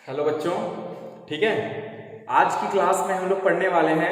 Hello बच्चों, ठीक है। आज की क्लास में हम लोग पढ़ने वाले हैं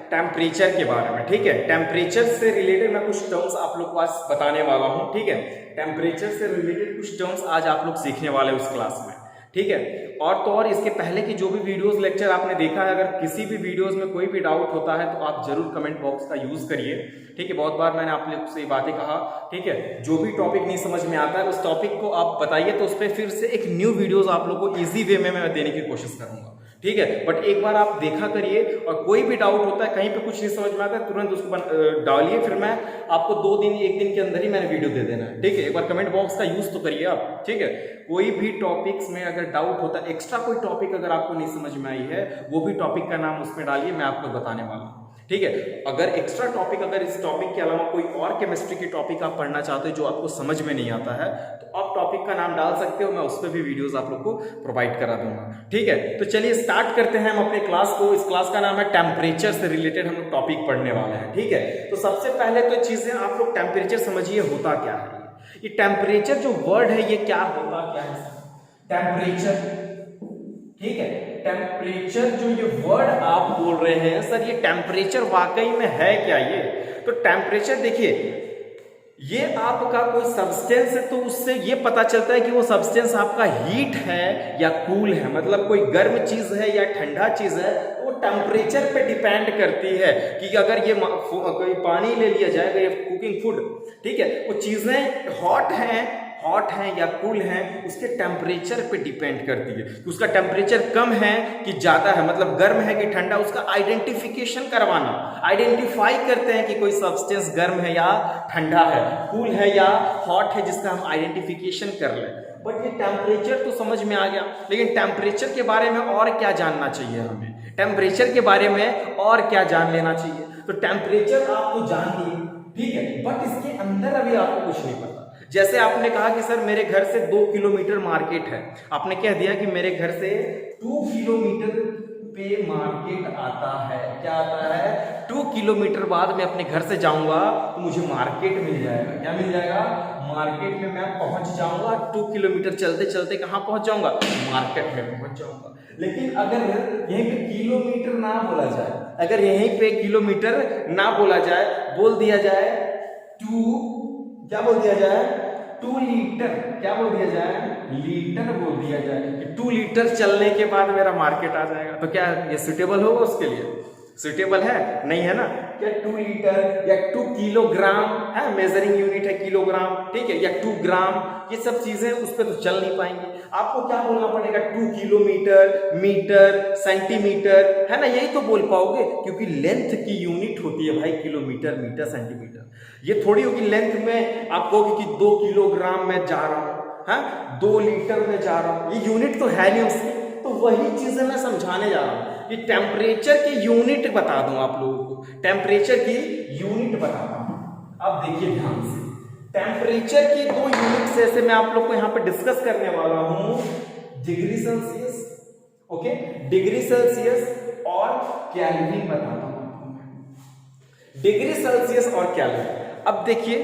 टेम्परेचर के बारे में। ठीक है, टेम्परेचर से रिलेटेड मैं कुछ टर्म्स आप लोग को आज बताने वाला हूं। ठीक है, टेम्परेचर से रिलेटेड कुछ टर्म्स आज आप लोग सीखने वाले हैं उस क्लास में। ठीक है, और तो और इसके पहले की जो भी वीडियोस लेक्चर आपने देखा है, अगर किसी भी वीडियोस में कोई भी डाउट होता है तो आप जरूर कमेंट बॉक्स का यूज करिए। ठीक है, बहुत बार मैंने आप लोग से बातें कहा। ठीक है, जो भी टॉपिक नहीं समझ में आता है उस टॉपिक को आप बताइए, तो उस पर फिर से एक न्यू वीडियोस आप लोग को इजी वे में मैं देने की कोशिश करूंगा। ठीक है, बट एक बार आप देखा करिए, और कोई भी डाउट होता है, कहीं पे कुछ नहीं समझ में आता है, तुरंत उसको डालिए, फिर मैं आपको 2 दिन 1 दिन के अंदर ही मैंने वीडियो दे देना है। ठीक है, एक बार कमेंट बॉक्स का यूज तो करिए आप। ठीक है, कोई भी टॉपिक्स में अगर डाउट होता है, एक्स्ट्रा कोई टॉपिक अगर आपको नहीं समझ में आई है, वो भी टॉपिक का नाम उसमें डालिए, मैं आपको बताने वाला हूँ। ठीक है, अगर एक्स्ट्रा टॉपिक, अगर इस टॉपिक के अलावा कोई और केमिस्ट्री की टॉपिक आप पढ़ना चाहते हो जो आपको समझ में नहीं आता है, तो आप टॉपिक का नाम डाल सकते हो, मैं उस पर भी वीडियोस आप लोग को प्रोवाइड करा दूंगा। ठीक है, तो चलिए स्टार्ट करते हैं हम अपने क्लास को। इस क्लास का नाम है टेम्परेचर से रिलेटेड हम लोग टॉपिक पढ़ने वाले हैं। ठीक है, तो सबसे पहले तो चीजें आप लोग टेम्परेचर समझिए होता क्या है। ये टेम्परेचर जो वर्ड है ये क्या होता क्या है टेम्परेचर। ठीक है, टेम्परेचर जो ये वर्ड आप बोल रहे हैं, सर ये टेम्परेचर वाकई में है क्या? ये तो टेम्परेचर देखिए, ये आपका कोई सब्सटेंस है तो उससे ये पता चलता है कि वो सब्सटेंस आपका हीट है या कूल है, मतलब कोई गर्म चीज है या ठंडा चीज है, वो टेम्परेचर पे डिपेंड करती है। कि अगर ये कोई पानी ले लिया जाएगा या कुकिंग फूड, ठीक है, वो चीजें हॉट हैं या कूल हैं, उसके टेम्परेचर पे डिपेंड करती है कि उसका टेम्परेचर कम है कि ज्यादा है, मतलब गर्म है कि ठंडा, उसका आइडेंटिफिकेशन करवाना। आइडेंटिफाई करते हैं कि कोई सब्सटेंस गर्म है या ठंडा है, कूल है या हॉट है, जिसका हम आइडेंटिफिकेशन कर लें। बट ये टेम्परेचर तो समझ में आ गया, लेकिन टेम्परेचर के बारे में और क्या जानना चाहिए हमें? टेम्परेचर के बारे में और क्या जान लेना चाहिए? तो टेम्परेचर आप तो जान लिए, ठीक है, बट इसके अंदर अभी आपको कुछ नहीं पता। जैसे आपने कहा कि सर मेरे घर से 2 किलोमीटर मार्केट है, आपने कह दिया कि मेरे घर से 2 किलोमीटर पे मार्केट आता है। क्या आता है? 2 किलोमीटर बाद मैं अपने घर से जाऊंगा तो मुझे मार्केट मिल जाएगा। क्या मिल जाएगा? मार्केट में मैं पहुंच जाऊंगा। 2 किलोमीटर चलते चलते कहां पहुंच जाऊंगा? मार्केट में पहुंच जाऊंगा। लेकिन अगर यहीं पे किलोमीटर ना बोला जाए, अगर यहीं पे किलोमीटर ना बोला जाए, बोल दिया जाए 2, क्या बोल दिया जाए? 2 लीटर। क्या बोल दिया जाए? लीटर बोल दिया जाए कि 2 लीटर चलने के बाद मेरा मार्केट आ जाएगा, तो क्या ये सुटेबल होगा उसके लिए? सुटेबल है? नहीं है ना। क्या 2 लीटर या 2 किलोग्राम है, मेजरिंग यूनिट है किलोग्राम, ठीक है, या 2 ग्राम, ये सब चीजें उस पर तो चल नहीं पाएंगे। आपको क्या बोलना पड़ेगा? 2 किलोमीटर, मीटर, सेंटीमीटर, है ना, यही तो बोल पाओगे, क्योंकि लेंथ की यूनिट होती है भाई किलोमीटर, मीटर, सेंटीमीटर। ये थोड़ी होगी लेंथ में आप कहोगे कि 2 किलोग्राम में जा रहा हूं, 2 लीटर में जा रहा हूं, ये यूनिट तो है नहीं उसकी। तो वही चीजें मैं समझाने जा रहा हूं कि टेम्परेचर की यूनिट बता दूं आप लोगों को, टेम्परेचर की यूनिट बताता हूं। अब देखिए ध्यान से, टेम्परेचर की 2 यूनिट ऐसे मैं आप लोग को यहां पे डिस्कस करने वाला हूं। Degree Celsius, okay, degree Celsius और केल्विन बताता हूं आपको। डिग्री सेल्सियस और केल्विन। अब देखिए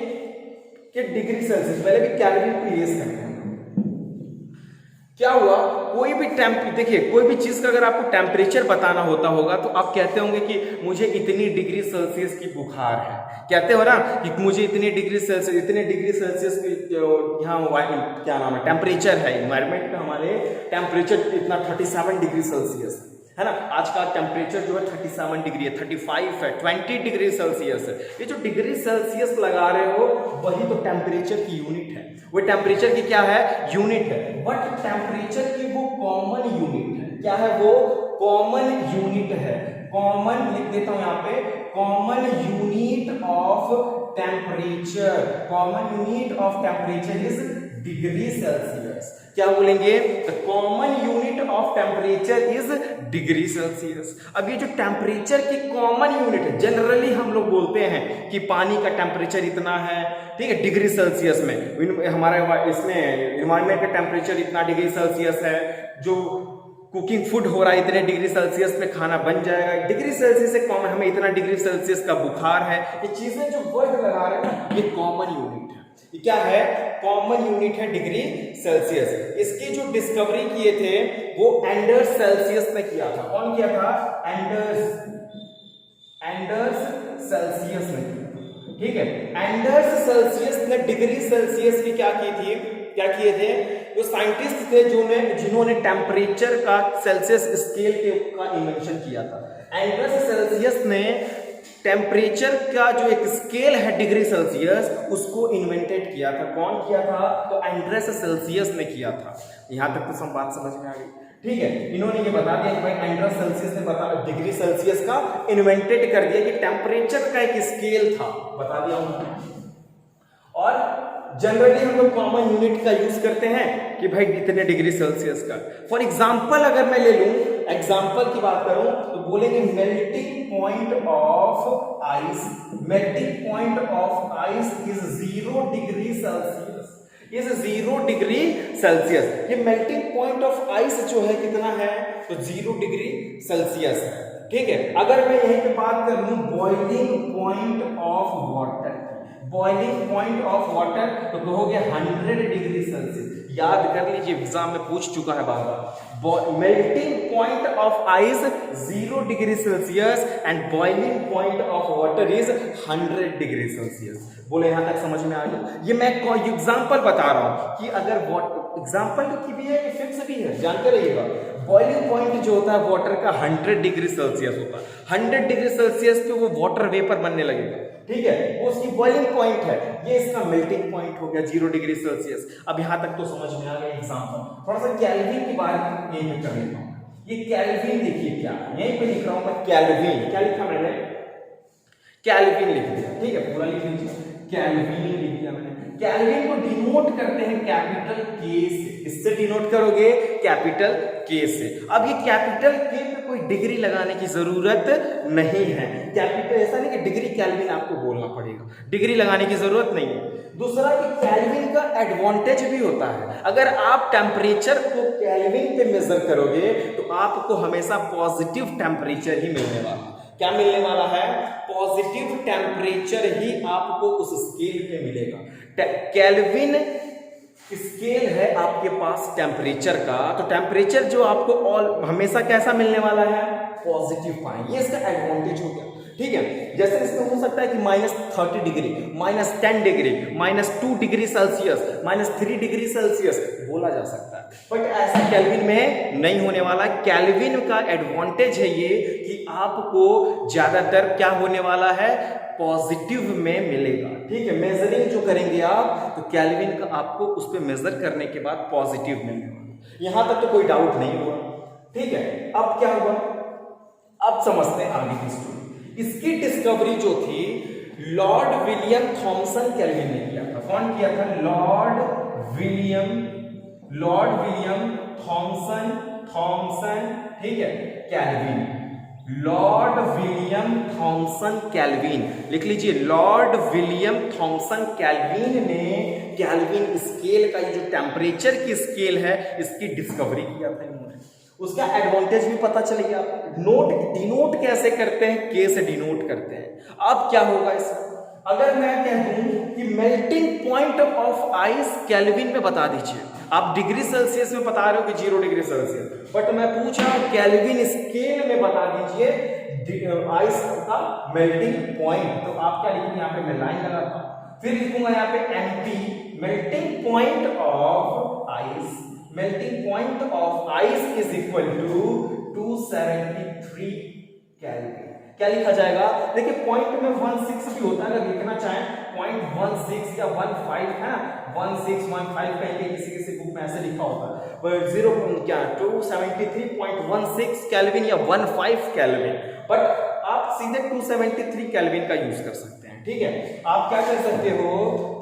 कि डिग्री सेल्सियस, पहले भी केल्विन को इरेज करते हैं। क्या हुआ? कोई भी देखिए, कोई भी चीज का अगर आपको टेम्परेचर बताना होता होगा तो आप कहते होंगे कि मुझे इतनी डिग्री सेल्सियस की बुखार है, कहते हो ना कि मुझे इतने डिग्री सेल्सियस की यहाँ क्या नाम है, टेम्परेचर है, इन्वायरमेंट में हमारे टेम्परेचर इतना 37 डिग्री सेल्सियस है ना। आज का टेम्परेचर जो है 37 डिग्री है, 35 है, 20 डिग्री सेल्सियस है। ये जो डिग्री सेल्सियस लगा रहे हो वही तो टेम्परेचर की यूनिट है, वो टेम्परेचर की क्या है? यूनिट है। बट टेम्परेचर की वो कॉमन यूनिट है। क्या है वो? कॉमन यूनिट है। कॉमन लिख देता हूं यहां पे, common unit of temperature, common unit of temperature is degree Celsius. क्या बोलेंगे? The common unit of temperature is degree Celsius. अब ये जो टेम्परेचर की कॉमन यूनिट है, जनरली हम लोग बोलते हैं कि पानी का टेम्परेचर इतना है, ठीक है, डिग्री सेल्सियस में। हमारा इसमें एनवायरमेंट का टेम्परेचर इतना डिग्री सेल्सियस है, जो कुकिंग फूड हो रहा है इतने डिग्री सेल्सियस में खाना बन जाएगा, डिग्री सेल्सियस से कॉमन, हमें इतना डिग्री सेल्सियस का बुखार है। ये चीजें जो वर्ड लगा रहे हैं ना, ये कॉमन यूनिट है। ये क्या है? कॉमन यूनिट है डिग्री सेल्सियस। इसकी जो डिस्कवरी किए थे वो एंडर्स सेल्सियस ने किया था। कौन किया था? एंडर्स सेल्सियस ने किया। ठीक है, एंडर्स सेल्सियस ने डिग्री सेल्सियस की क्या किए थे? जो साइंटिस्ट थे जिन्होंने टेम्परेचर का सेल्सियस स्केल का इन्वेंशन किया था। एंडर्स सेल्सियस ने टेम्परेचर का जो एक स्केल है डिग्री सेल्सियस, उसको इन्वेंटेड किया था। कौन किया था? तो एंडर्स सेल्सियस ने किया था। यहां तक तो सब बात समझ में आ गई। ठीक है, इन्होंने ये बता दिया कि भाई एंडर्स सेल्सियस ने डिग्री सेल्सियस का इन्वेंटेड कर दिया कि टेम्परेचर का एक स्केल था, बता दिया उन्होंने। और जनरली हम लोग कॉमन यूनिट का यूज करते हैं कि भाई इतने डिग्री सेल्सियस का। फॉर एग्जांपल अगर मैं ले लूं, एग्जांपल की बात करूं तो बोलेंगे melting point of ice. Melting point of ice is 0 degree Celsius. Is 0 degree Celsius. ये मेल्टिंग पॉइंट ऑफ आइस जो है कितना है? तो 0 डिग्री सेल्सियस है। ठीक है, अगर मैं यहीं पे बात कर लूं boiling point of water, boiling point of water तो कहोगे 100 डिग्री सेल्सियस। याद कर लीजिए, एग्जाम में पूछ चुका है बार बार। Melting point of ice 0 degree Celsius and boiling point of water is 100 degree Celsius. बोले यहां तक समझ में आ गया? ये मैं एग्जांपल बता रहा हूं कि अगर एग्जांपल की भी है, फिक्स भी है, जानते रहिएगा। बॉइलिंग पॉइंट जो होता है वाटर का 100 डिग्री सेल्सियस होता है। 100 डिग्री सेल्सियस पे वो वाटर वेपर बनने लगेगा। ठीक है, वो उसकी बॉइलिंग पॉइंट है। ये इसका मेल्टिंग पॉइंट हो गया 0 डिग्री सेल्सियस। अब यहां तक तो समझ में आ गया एग्जांपल। थोड़ा सा केल्विन की बात यहीं पे कर लेता हूं। ये केल्विन देखिए क्या, यहीं पे लिख रहा हूं मैं केल्विन। क्या लिखा मैंने? केल्विन लिख दिया। ठीक है, पूरा लिख लीजिए, केल्विन लिख दिया मैंने। केल्विन को डिनोट करते हैं कैपिटल के से। इससे डिनोट करोगे कैपिटल के से। अब ये कैपिटल के पे कोई डिग्री लगाने की जरूरत नहीं है। कैपिटल ऐसा नहीं कि डिग्री केल्विन आपको बोलना पड़ेगा, डिग्री लगाने की जरूरत नहीं है। दूसरा कि केल्विन का एडवांटेज भी होता है। अगर आप टेम्परेचर को केल्विन पे मेजर करोगे तो आपको हमेशा पॉजिटिव टेम्परेचर ही मिलने वाला है। क्या मिलने वाला है? पॉजिटिव टेम्परेचर ही आपको उस स्केल पे मिलेगा। केल्विन स्केल है आपके पास टेम्परेचर का, तो टेम्परेचर जो आपको हमेशा कैसा मिलने वाला है? पॉजिटिव पाएंगे। ये इसका एडवांटेज हो गया। ठीक है, जैसे इसमें हो सकता है कि -30 degree, -10 degree, -2 degree Celsius, -3 degree Celsius बोला जा सकता है, बट ऐसा केल्विन में नहीं होने वाला। केल्विन का एडवांटेज है ये कि आपको ज्यादातर क्या होने वाला है? पॉजिटिव में मिलेगा। ठीक है, मेजरिंग जो करेंगे आप तो केल्विन का आपको उस पर मेजर करने के बाद पॉजिटिव मिलने वाला। यहां तक तो कोई डाउट नहीं हुआ। ठीक है, अब क्या हुआ? अब समझते हैं आगे की स्टोरी। इसकी डिस्कवरी जो थी लॉर्ड विलियम थॉमसन केल्विन ने किया था। कौन किया था? लॉर्ड विलियम थॉमसन ठीक है, Kelvin. Lord William Thomson Kelvin लिख लीजिए। लॉर्ड विलियम थॉमसन केल्विन ने केल्विन स्केल का ये जो टेम्परेचर की स्केल है इसकी डिस्कवरी किया था इन्होंने। उसका एडवांटेज भी पता चल गया। डिनोट कैसे करते हैं? के से डिनोट करते हैं। अब क्या होगा इसमें? अगर मैं कह दूं कि melting point of ice kelvin में बता दीजिए। आप डिग्री सेल्सियस में बता रहे हो कि 0 डिग्री सेल्सियस, बट मैं पूछ रहा हूं केल्विन स्केल में बता दीजिए आइस का मेल्टिंग पॉइंट। तो आप क्या लिखेंगे? यहाँ पे मैं लाइन लगाता हूं, फिर लिखूंगा यहाँ पे MP melting point of ice. Melting point of ice is equal to 273 kelvin. क्या लिखा जाएगा? देखिए पॉइंट में 16 भी होता है, अगर लिखना चाहें 0.16 या 15 है ना, 1615 कहेंगे, किसी बुक में ऐसे लिखा होता है। 273.16 केल्विन या 15 केल्विन, बट आप सीधे 273 केल्विन का यूज कर सकते हैं। ठीक है, आप क्या कर सकते हो?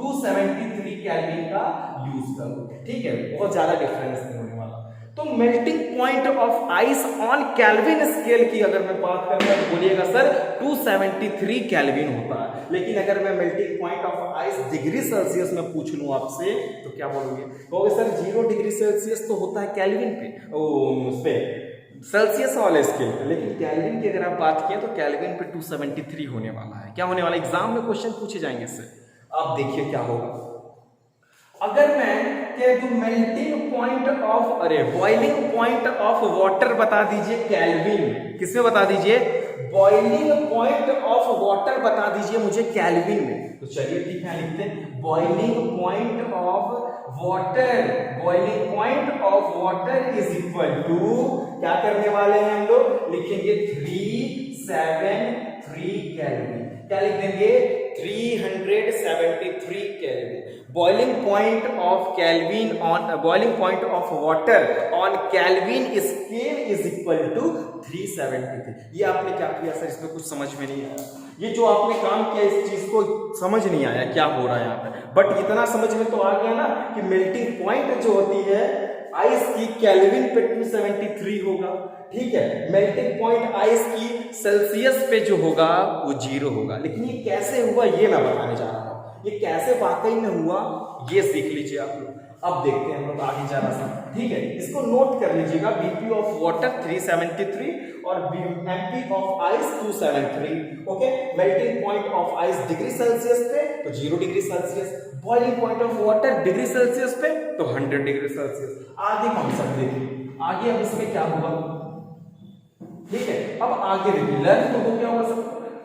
273 केल्विन का यूज करोगे। ठीक है, बहुत ज्यादा डिफरेंस नहीं होने वाला। तो melting point of ice on Kelvin scale की अगर मैं बात करूंगा तो बोलिएगा सर 273 केल्विन होता है। लेकिन अगर मैं melting point of ice degree Celsius में पूछ लूं आपसे तो क्या बोलोगे? कहोगे सर 0 डिग्री सेल्सियस तो होता है केल्विन पे, उस पे सेल्सियस वाले स्केल पे, लेकिन केल्विन की अगर आप बात किए तो केल्विन पे 273 होने वाला है। क्या होने वाला? एग्जाम में क्वेश्चन पूछे जाएंगे इससे। अब देखिए क्या होगा। अगर मैं कह दूं मेल्टिंग पॉइंट ऑफ, अरे बॉइलिंग पॉइंट ऑफ वाटर बता दीजिए केल्विन, किसमें बता दीजिए, बॉइलिंग पॉइंट ऑफ वाटर बता दीजिए मुझे केल्विन में। तो चलिए ठीक है, लिखते हैं boiling point of water, boiling point of water is equal to, क्या करने वाले हैं हम लोग, लिखेंगे 373 केल्विन। क्या लिख देंगे, 373 kelvin. Boiling point of kelvin on, boiling point of water on Kelvin scale is equal to 373। ये आपने क्या किया सर, इसमें कुछ समझ में नहीं आया, ये जो आपने काम किया इस चीज को समझ नहीं आया क्या हो रहा है यहाँ पे, बट इतना समझ में तो आ गया ना कि मेल्टिंग पॉइंट जो होती है आइस की केल्विन पे 273 होगा, ठीक है, मेल्टिंग पॉइंट आइस की सेल्सियस पे जो होगा वो 0 होगा। लेकिन ये कैसे हुआ ये मैं बताने जा रहा हूं, ये कैसे वाकई में हुआ ये सीख लीजिए आप लोग। अब देखते हैं हम लोग आगे जरा सा, ठीक है, इसको नोट कर लीजिएगा, बीपी ऑफ वाटर 373 और MP of ice 273, okay. Melting point of ice degree Celsius पे तो 0 degree Celsius, boiling point of water degree Celsius पे तो 100 डिग्री सेल्सियस। आगे कॉन्सेप्ट देखिए, आगे अब इसमें क्या होगा, ठीक है, अब आगे देखिए लर्न तो हो क्या होगा,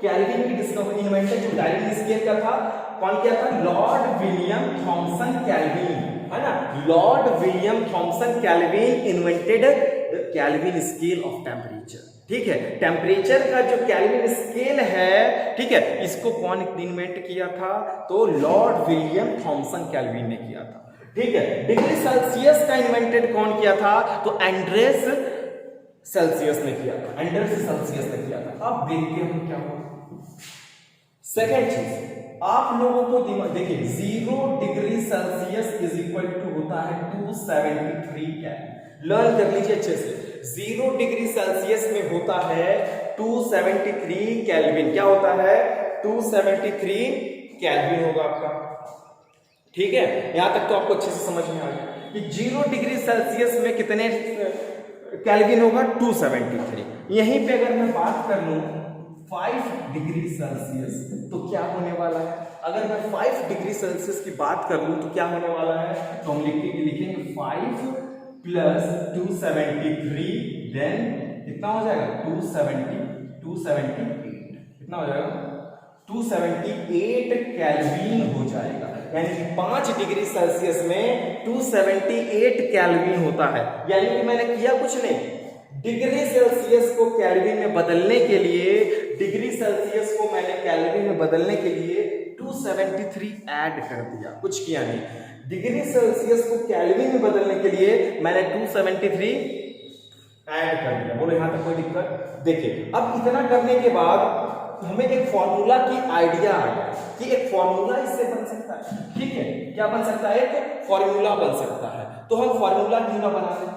केल्विन की डिस्कवरी इन्वेंटेड जो डायरेक्ट स्केल का था, कौन किया था, लॉर्ड विलियम थॉमसन केल्विन, है ना, Lord William Thomson Kelvin invented the Kelvin scale of temperature, ठीक है, टेम्परेचर का जो केल्विन स्केल है, ठीक है, इसको कौन इन्वेंट किया था, तो लॉर्ड विलियम थॉमसन केल्विन ने किया था, ठीक है। डिग्री सेल्सियस का इन्वेंटेड कौन किया था, तो एंड्रेस सेल्सियस ने किया था, एंड्रेस सेल्सियस ने किया था। अब देखते हैं क्या हुआ। सेकेंड चीज आप लोगों को देखिए 0 degree Celsius is equal to होता है 273 केल्विन, लर्न कर लीजिए अच्छे से, 0 डिग्री सेल्सियस में होता है 273 केल्विन, क्या होता है, 273 केल्विन होगा आपका, ठीक है, यहां तक तो आपको अच्छे से समझ में आ गया कि 0 डिग्री सेल्सियस में कितने केल्विन होगा, 273। यहीं पे अगर मैं बात कर लूं 5 डिग्री सेल्सियस तो क्या होने वाला है, अगर मैं 5 डिग्री सेल्सियस की बात कर लूं तो क्या होने वाला है, तो हम लिखेंगे 5 प्लस 273 देन कितना हो जाएगा, 278 कितना हो जाएगा, 278 केल्विन हो जाएगा, यानी कि 5 डिग्री सेल्सियस में 278 केल्विन होता है। यानी कि मैंने किया कुछ नहीं, डिग्री सेल्सियस को केल्विन में बदलने के लिए, डिग्री सेल्सियस को मैंने केल्विन में बदलने के लिए 273 ऐड कर दिया, कुछ किया नहीं, डिग्री सेल्सियस को केल्विन में बदलने के लिए मैंने 273 ऐड कर दिया। बोलो यहां तक कोई दिक्कत, देखिए अब इतना करने के बाद हमें एक फॉर्मूला की आइडिया आ गया कि एक फॉर्मूला इससे बन सकता है, ठीक है, क्या बन सकता है, एक फॉर्मूला बन सकता है, तो हम फॉर्मूला क्यों ना बना दें,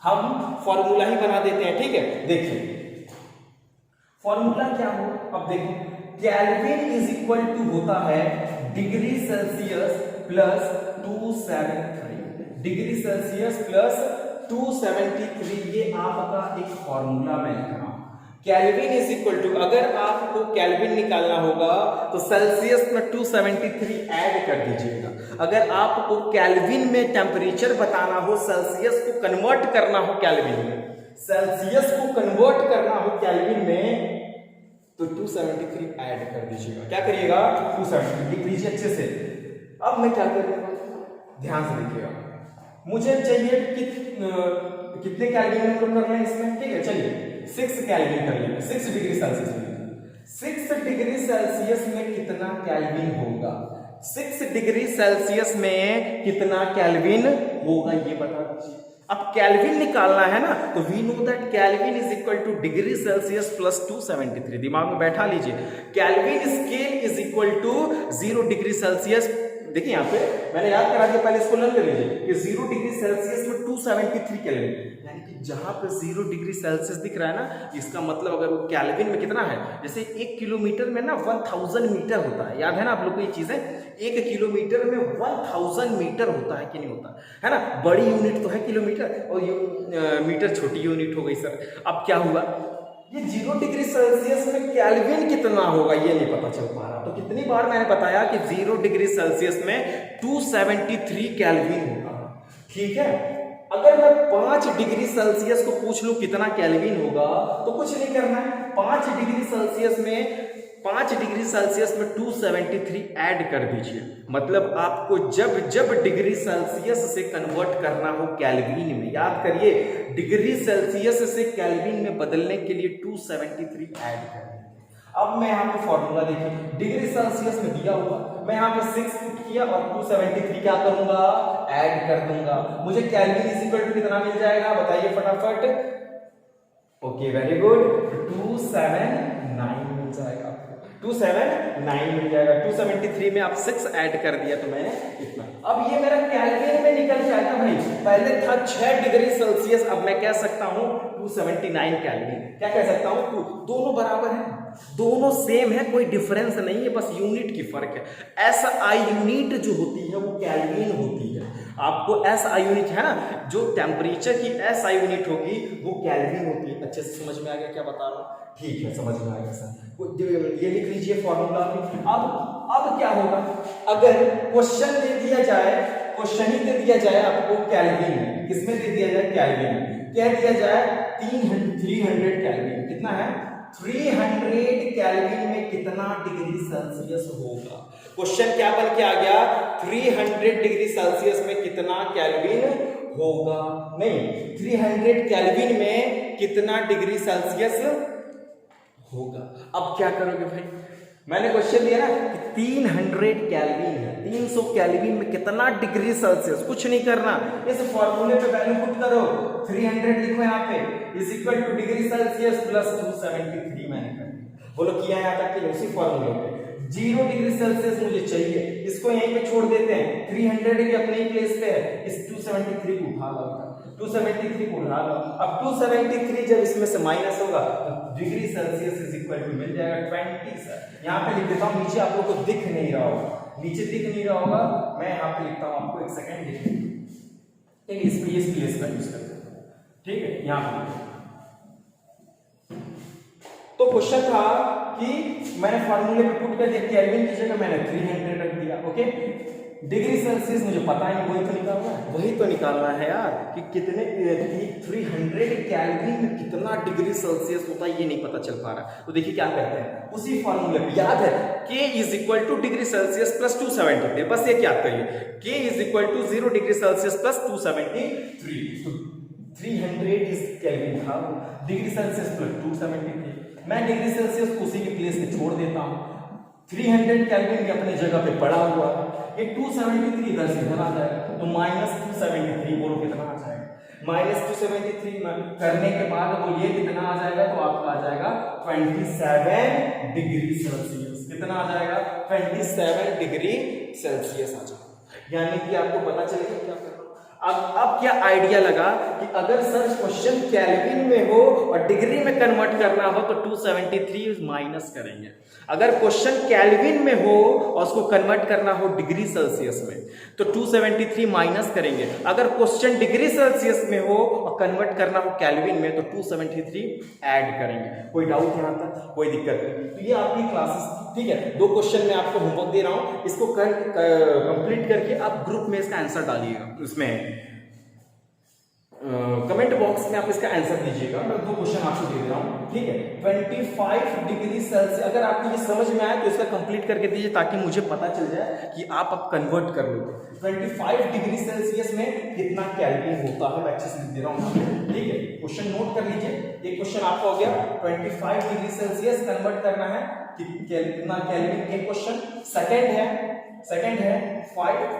हम फॉर्मूला ही बना देते हैं, ठीक है। देखिए फॉर्मूला क्या हो, अब देखो केल्विन इज इक्वल टू होता है degree Celsius plus 273, degree Celsius plus 273, ये आपका एक फॉर्मूला मैं लिख रहा हूं। केल्विन इज इक्वल टू, अगर आपको केल्विन निकालना होगा तो सेल्सियस में 273 ऐड कर दीजिएगा, अगर आपको केल्विन में टेम्परेचर बताना हो, सेल्सियस को कन्वर्ट करना हो केल्विन में, सेल्सियस को कन्वर्ट करना हो केल्विन में तो 273 ऐड कर दीजिएगा, क्या करिएगा, 273 लिख लीजिए अच्छे से। अब मैं क्या करूंगा, ध्यान से देखिएगा, मुझे चाहिए कितने केल्विन में हम लोग कर रहे हैं इसमें, ठीक है, चलिए 6 केल्विन कर लेंगे, 6 डिग्री सेल्सियस में, 6 डिग्री सेल्सियस में कितना केल्विन होगा, 6 डिग्री सेल्सियस में कितना केल्विन होगा ये बता दीजिए। अब केल्विन निकालना है ना, तो we know that kelvin is equal to degree Celsius plus 273, दिमाग में बैठा लीजिए, Kelvin scale is equal to 0 degree Celsius, देखिए यहाँ पे मैंने याद करा दिया, पहले इसको लर्न कर लीजिए कि 0 डिग्री सेल्सियस में 273 केल्विन, यानी कि जहां पे 0 डिग्री सेल्सियस दिख रहा है ना, इसका मतलब अगर वो केल्विन में कितना है, जैसे 1 किलोमीटर में ना 1000 मीटर होता है, याद है ना आप लोग को ये चीजें, 1 किलोमीटर में 1000 मीटर होता है कि नहीं होता है ना, बड़ी यूनिट तो है किलोमीटर और मीटर छोटी यूनिट हो गई सर। अब क्या हुआ, ये 0 डिग्री सेल्सियस में केल्विन कितना होगा ये नहीं पता चल पा रहा। तो कितनी बार मैंने बताया कि 0 डिग्री सेल्सियस में 273 केल्विन होगा, ठीक है। अगर मैं 5 डिग्री सेल्सियस को पूछ लूं कितना केल्विन होगा, तो कुछ नहीं करना है, 5 डिग्री सेल्सियस में 273 ऐड कर दीजिए। मतलब आपको जब जब डिग्री सेल्सियस से कन्वर्ट करना हो केल्विन में, याद करिए डिग्री सेल्सियस से केल्विन में बदलने के लिए 273 ऐड करें। अब मैं यहाँ पे फॉर्मूला देखिए, डिग्री सेल्सियस में दिया हुआ, मैं यहाँ पे 6 पुट किया और 273 क्या करूंगा, ऐड कर दूंगा। मुझे केल्विन इज इक्वल टू कितना मिल जाएगा बताइए फटाफट। ओके वेरी गुड, 279 मिल जाएगा, 279 मिल जाएगा। 273 में आप 6 ऐड कर दिया तो मैंने इतना। अब ये मेरा केल्विन में निकल जाएगा भाई, पहले था 6 डिग्री सेल्सियस, अब मैं कह सकता हूं 279 केल्विन। क्या कह सकता हूं, दोनों बराबर हैं, दोनों सेम है, कोई डिफरेंस नहीं है, बस यूनिट की फर्क है। SI यूनिट जो होती है वो केल्विन होती है। आपको SI यूनिट है ना, जो टेम्परेचर की SI यूनिट होगी वो केल्विन होती है। अच्छे से समझ में आ गया क्या बता रहा हूँ, ठीक है समझ में आ गया सर। ये लिख लीजिए फॉर्मूला में। अब क्या होगा, अगर क्वेश्चन दे दिया जाए, क्वेश्चन ही दे दिया जाए आपको केल्विन में, किसमें दे दिया जाए, केल्विन में, क्या दिया जाए 300 केल्विन, कितना है 300 केल्विन में कितना डिग्री सेल्सियस होगा। क्वेश्चन क्या बन के आ गया, 300 डिग्री सेल्सियस में कितना केल्विन होगा, नहीं 300 केल्विन में कितना डिग्री सेल्सियस होगा। अब क्या करोगे भाई, मैंने क्वेश्चन दिया ना कि 300 केल्विन है, 300 केल्विन में कितना डिग्री सेल्सियस, कुछ नहीं करना, इस फॉर्मूले पे वैल्यू पुट करो, 300 लिखो यहाँ पे is equal to degree Celsius plus 273 मैंने कर दिया। बोलो किया यहाँ तक कि उसी फॉर्मूले पे 0 डिग्री सेल्सियस मुझे चाहिए, इसको यहीं पे छोड़ देते हैं, 300 भी अपने ही प्लेस पे है, इस 273 को उठा लो, 273 को उठा लो। अब 273 जब इसमें से माइनस होगा तो degree Celsius is equal to मिल जाएगा 20 सर। यहाँ पे लिख देता हूँ, नीचे आप लोग को दिख नहीं रहा होगा, नीचे दिख नहीं रहा होगा, मैं यहाँ पे लिखता हूँ आपको, एक सेकेंड लिखिए, ठीक है, इस प्लेस का यूज करते हैं, ठीक है। यहाँ पे तो क्वेश्चन था कि मैंने फार्मूले पे पुट कर दिया, केल्विन की जगह मैंने 300 रख दिया, ओके। डिग्री सेल्सियस मुझे पता है, वही तो निकालना है यार कि कितने 300 केल्विन में कितना डिग्री सेल्सियस होता है, ये नहीं पता चल पा रहा। तो देखिए क्या कहते हैं, उसी फॉर्मूले पे याद है K is equal to degree Celsius plus 273, बस ये याद करिए, K is equal to 0 degree Celsius plus 273। तो 300 इज केल्विन था, डिग्री सेल्सियस प्लस 273, मैं डिग्री सेल्सियस को उसी के प्लेस में छोड़ देता हूं, 300 केल्विन भी अपनी जगह पे पड़ा हुआ है, ये 273 इधर से इधर आ जाएगा, तो माइनस 273 बोलो कितना आ जाएगा, माइनस 273 करने के बाद बोलिए कितना आ जाएगा, तो आपका आ जाएगा 27 डिग्री सेल्सियस। कितना आ जाएगा, 27 डिग्री सेल्सियस आ जाएगा। यानी कि आपको पता चलेगा क्या करना। अब क्या आइडिया लगा कि अगर सर क्वेश्चन केल्विन में हो और डिग्री में कन्वर्ट करना हो तो 273 माइनस करेंगे। अगर क्वेश्चन केल्विन में हो और उसको कन्वर्ट करना हो डिग्री सेल्सियस में तो 273 माइनस करेंगे। अगर क्वेश्चन डिग्री सेल्सियस में हो और कन्वर्ट करना हो केल्विन में तो 273 ऐड करेंगे। कोई डाउट यहाँ तक, कोई दिक्कत नहीं। तो ये आपकी क्लासेस, ठीक है। 2 क्वेश्चन मैं आपको होमवर्क दे रहा हूँ, इसको कंप्लीट करके आप ग्रुप में इसका आंसर डालिएगा, उसमें कमेंट बॉक्स में आप इसका आंसर दीजिएगा। मैं 2 क्वेश्चन आपको दे रहा हूं, ठीक है। 25 डिग्री सेल्सियस, अगर आपको ये समझ में आया तो इसका कंप्लीट करके दीजिए ताकि मुझे पता चल जाए कि आप अब कन्वर्ट कर लोगे। 25 डिग्री सेल्सियस में कितना केल्विन होता है, मैं अच्छे से लिख दे रहा हूं, ठीक है। क्वेश्चन नोट कर लीजिए, एक क्वेश्चन आपका हो गया 25 डिग्री सेल्सियस कन्वर्ट करना है कि कितना केल्विन, एक क्वेश्चन। सेकंड है 500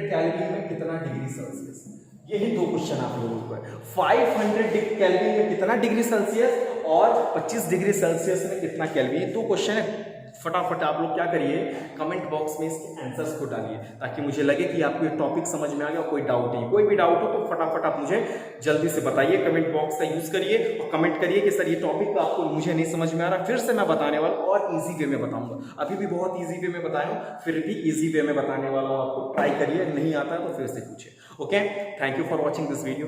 केल्विन में कितना डिग्री सेल्सियस। यही 2 क्वेश्चन आप लोगों को है। 500 केल्विन में कितना डिग्री सेल्सियस और 25 डिग्री सेल्सियस में कितना केल्विन, ये 2 क्वेश्चन है। फटाफट आप लोग क्या करिए, कमेंट बॉक्स में इसके आंसर्स को डालिए ताकि मुझे लगे कि आपको ये टॉपिक समझ में आ गया। कोई डाउट नहीं, कोई भी डाउट हो तो फटाफट आप मुझे जल्दी से बताइए। कमेंट बॉक्स का यूज करिए और कमेंट करिए कि सर ये टॉपिक आपको मुझे नहीं समझ में आ रहा, फिर से मैं बताने वाला और इजी वे में बताऊंगा। अभी भी बहुत इजी वे में बताया हूँ, फिर भी इजी वे में बताने वाला हूँ, आपको ट्राई करिए, नहीं आता तो फिर से पूछिए। Okay, thank you for watching this video.